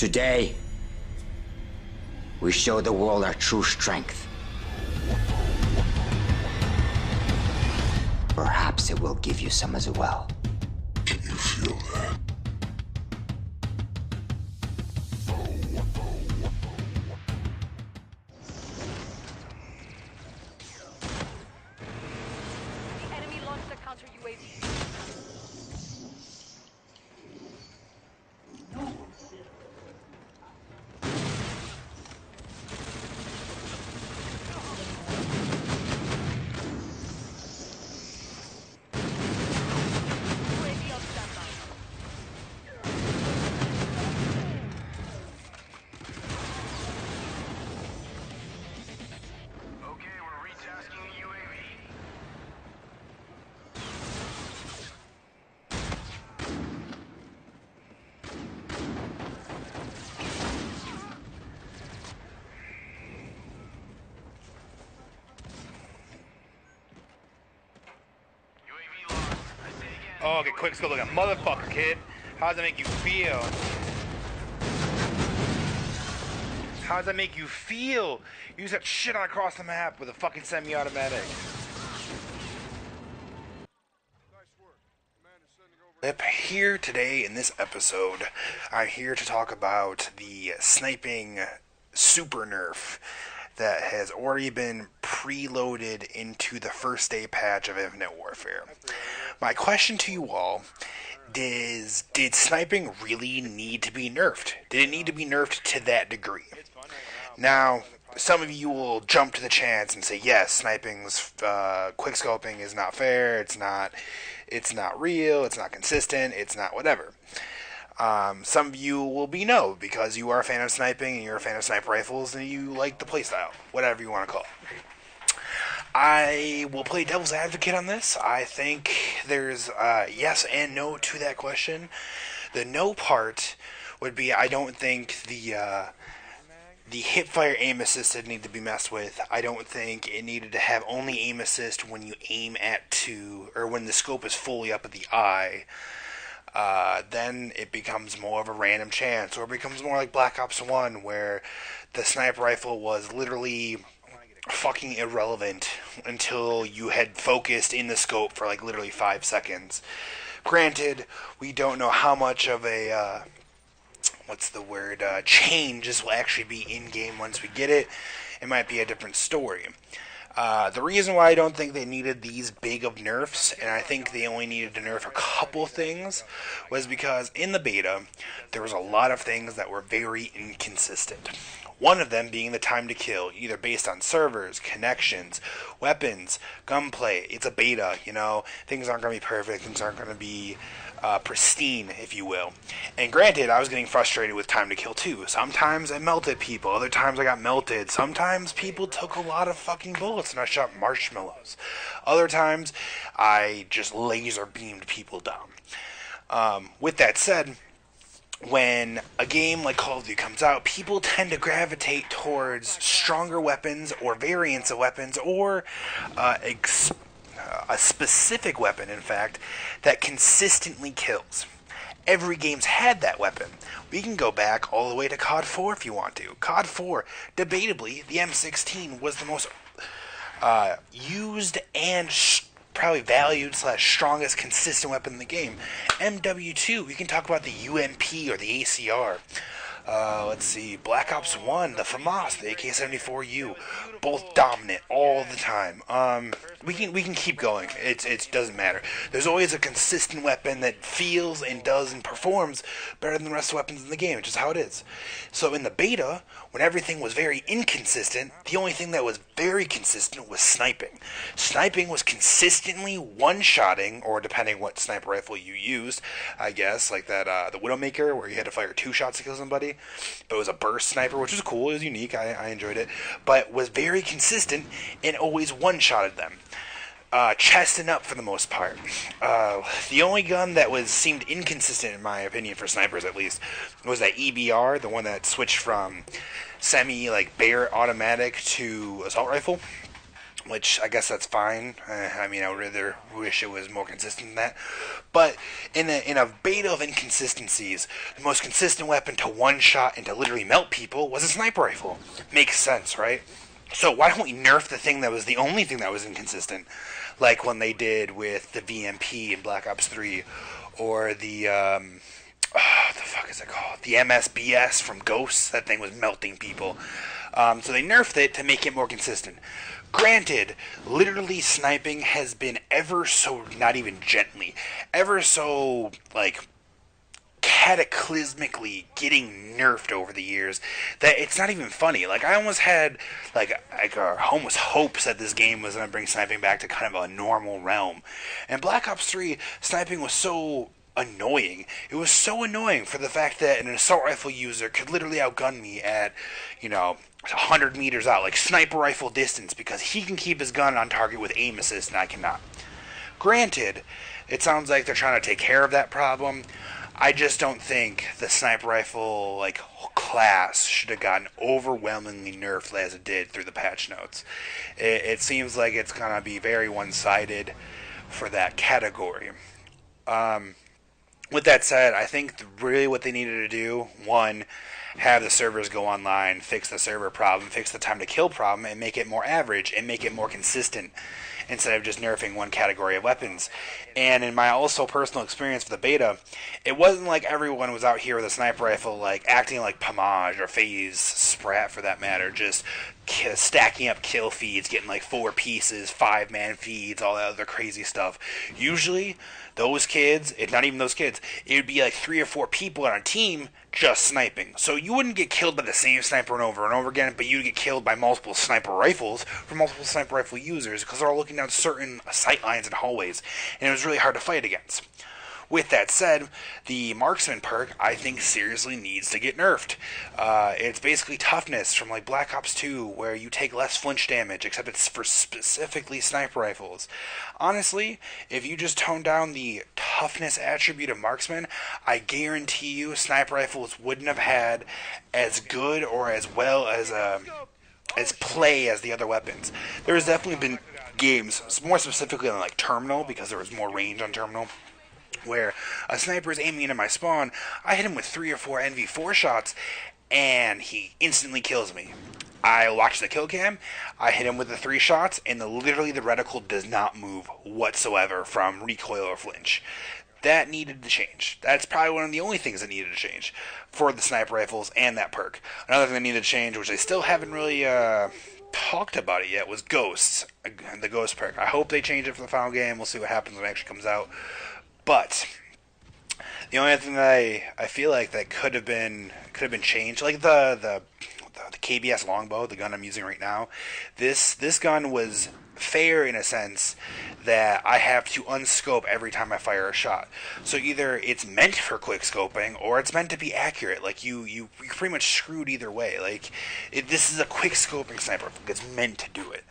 Today, we show the world our true strength. Perhaps it will give you some as well. Can you feel that? The enemy launched a counter UAV. UAV on standby. Okay, we're retasking the UAV. UAV lost. I say again. Oh, okay, quick scope like a motherfucker, kid. How does that make you feel? How does that make you feel? You just got shit on across the map with a fucking semi-automatic. Here today in this episode, I'm here to talk about the sniping super nerf that has already been preloaded into the first day patch of Infinite Warfare. My question to you all is, did sniping really need to be nerfed? Did it need to be nerfed to that degree? Now, some of you will jump to the chance and say, yes, sniping's quickscoping is not fair, it's not real, it's not consistent, it's not whatever. Some of you will be no, because you are a fan of sniping and you're a fan of sniper rifles and you like the playstyle, whatever you want to call it. I will play devil's advocate on this. I think there's yes and no to that question. The no part would be, I don't think the hipfire aim assisted need to be messed with. I don't think it needed to have only aim assist when you aim or when the scope is fully up at the eye. Then it becomes more of a random chance, or it becomes more like Black Ops 1, where the sniper rifle was literally fucking irrelevant until you had focused in the scope for like literally 5 seconds. Granted, we don't know how much of a changes will actually be in-game once we get it. It might be a different story. The reason why I don't think they needed these big of nerfs, and I think they only needed to nerf a couple things, was because in the beta, there was a lot of things that were very inconsistent. One of them being the time to kill, either based on servers, connections, weapons, gunplay. It's a beta, you know. Things aren't going to be perfect. Things aren't going to be pristine, if you will. And granted, I was getting frustrated with time to kill too. Sometimes I melted people. Other times I got melted. Sometimes people took a lot of fucking bullets and I shot marshmallows. Other times I just laser beamed people down. With that said, when a game like Call of Duty comes out, people tend to gravitate towards stronger weapons or variants of weapons, or a specific weapon, in fact, that consistently kills. Every game's had that weapon. We can go back all the way to COD 4 if you want to. COD 4, debatably, the M16 was the most used and probably valued / strongest consistent weapon in the game. MW2, we can talk about the UMP or the ACR. Let's see, Black Ops 1, the FAMAS, the AK-74U, both dominant all the time. We can keep going. It doesn't matter. There's always a consistent weapon that feels and does and performs better than the rest of the weapons in the game, which is how it is. So in the beta, when everything was very inconsistent, the only thing that was very consistent was sniping. Sniping was consistently one-shotting, or depending what sniper rifle you used, I guess, like that the Widowmaker, where you had to fire 2 shots to kill somebody. But it was a burst sniper, which was cool, it was unique, I enjoyed it, but was very consistent and always one-shotted them. Chesting up for the most part. The only gun that seemed inconsistent, in my opinion, for snipers at least, was that EBR, the one that switched from semi, bare automatic to assault rifle. which I guess that's fine. I mean, I would rather wish it was more consistent than that. But in a beta of inconsistencies, the most consistent weapon to one-shot and to literally melt people was a sniper rifle. Makes sense, right? So why don't we nerf the thing that was the only thing that was inconsistent? Like when they did with the VMP in Black Ops 3, or the, what the fuck is it called? The MSBS from Ghosts. That thing was melting people. So they nerfed it to make it more consistent. Granted, literally sniping has been ever so, not even gently, ever so, like, cataclysmically getting nerfed over the years that it's not even funny. Like, I almost had, like almost hopes that this game was going to bring sniping back to kind of a normal realm. And Black Ops 3, sniping was so annoying. It was so annoying for the fact that an assault rifle user could literally outgun me at, 100 meters out, like sniper rifle distance, because he can keep his gun on target with aim assist and I cannot. Granted, it sounds like they're trying to take care of that problem. I just don't think the sniper rifle class should have gotten overwhelmingly nerfed as it did through the patch notes. It seems like it's going to be very one-sided for that category. With that said, I think really what they needed to do, one, have the servers go online, fix the server problem, fix the time to kill problem, and make it more average, and make it more consistent, instead of just nerfing one category of weapons. And in my also personal experience with the beta, it wasn't like everyone was out here with a sniper rifle, like acting like Pomage or FaZe Sprat for that matter, just stacking up kill feeds, getting like 4 pieces, 5-man feeds, all that other crazy stuff. Usually, those kids, if not even those kids, it would be like 3 or 4 people on a team just sniping. So you wouldn't get killed by the same sniper and over again, but you'd get killed by multiple sniper rifles from multiple sniper rifle users because they're all looking down certain sight lines and hallways, and it was really hard to fight against. With that said, the marksman perk, I think, seriously needs to get nerfed. It's basically toughness from like Black Ops 2, where you take less flinch damage, except it's for specifically sniper rifles. Honestly, if you just tone down the toughness attribute of marksman, I guarantee you sniper rifles wouldn't have had as good or as well as play as the other weapons. There's definitely been games, more specifically on like Terminal, because there was more range on Terminal, where a sniper is aiming into my spawn, I hit him with 3 or 4 NV4 shots, and he instantly kills me. I watch the kill cam, I hit him with the 3 shots, and literally the reticle does not move whatsoever from recoil or flinch. That needed to change. That's probably one of the only things that needed to change for the sniper rifles and that perk. Another thing that needed to change, which they still haven't really talked about it yet, was Ghosts, the Ghost perk. I hope they change it for the final game. We'll see what happens when it actually comes out. But the only other thing that I feel like that could have been changed, like the KBS longbow, the gun I'm using right now, this gun was fair in a sense that I have to unscope every time I fire a shot. So either it's meant for quick scoping or it's meant to be accurate. Like you're pretty much screwed either way. Like this is a quick scoping sniper. It's meant to do it.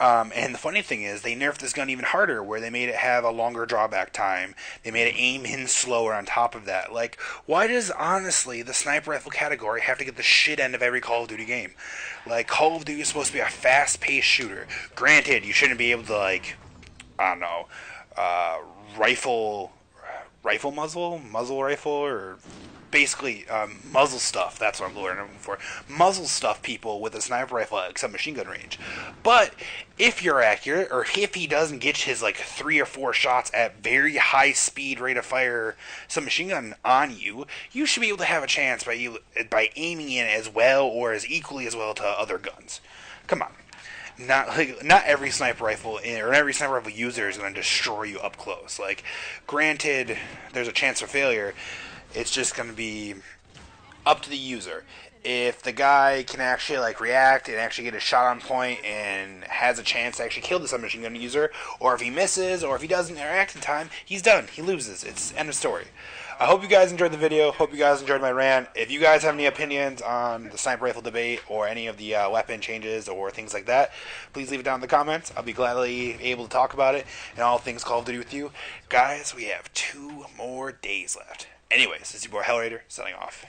And the funny thing is, they nerfed this gun even harder, where they made it have a longer drawback time. They made it aim in slower on top of that. Like, why does, honestly, the sniper rifle category have to get the shit end of every Call of Duty game? Like, Call of Duty is supposed to be a fast-paced shooter. Granted, you shouldn't be able to, like, I don't know, muzzle rifle, or basically muzzle stuff. That's what I'm looking for. Muzzle stuff people with a sniper rifle at submachine gun range. But if you're accurate, or if he doesn't get his like 3 or 4 shots at very high speed rate of fire submachine gun on you, you should be able to have a chance by aiming in as well or as equally as well to other guns. Come on. Not every sniper rifle or every sniper rifle user is going to destroy you up close. Like, granted, there's a chance of failure. It's just going to be up to the user. If the guy can actually like react and actually get a shot on point and has a chance to actually kill the submachine gun user, or if he misses, or if he doesn't react in time, he's done. He loses. It's end of story. I hope you guys enjoyed the video. Hope you guys enjoyed my rant. If you guys have any opinions on the sniper rifle debate or any of the weapon changes or things like that, please leave it down in the comments. I'll be gladly able to talk about it and all things Call of Duty with you. Guys, we have 2 more days left. Anyways, this is your boy Hellraider, signing off.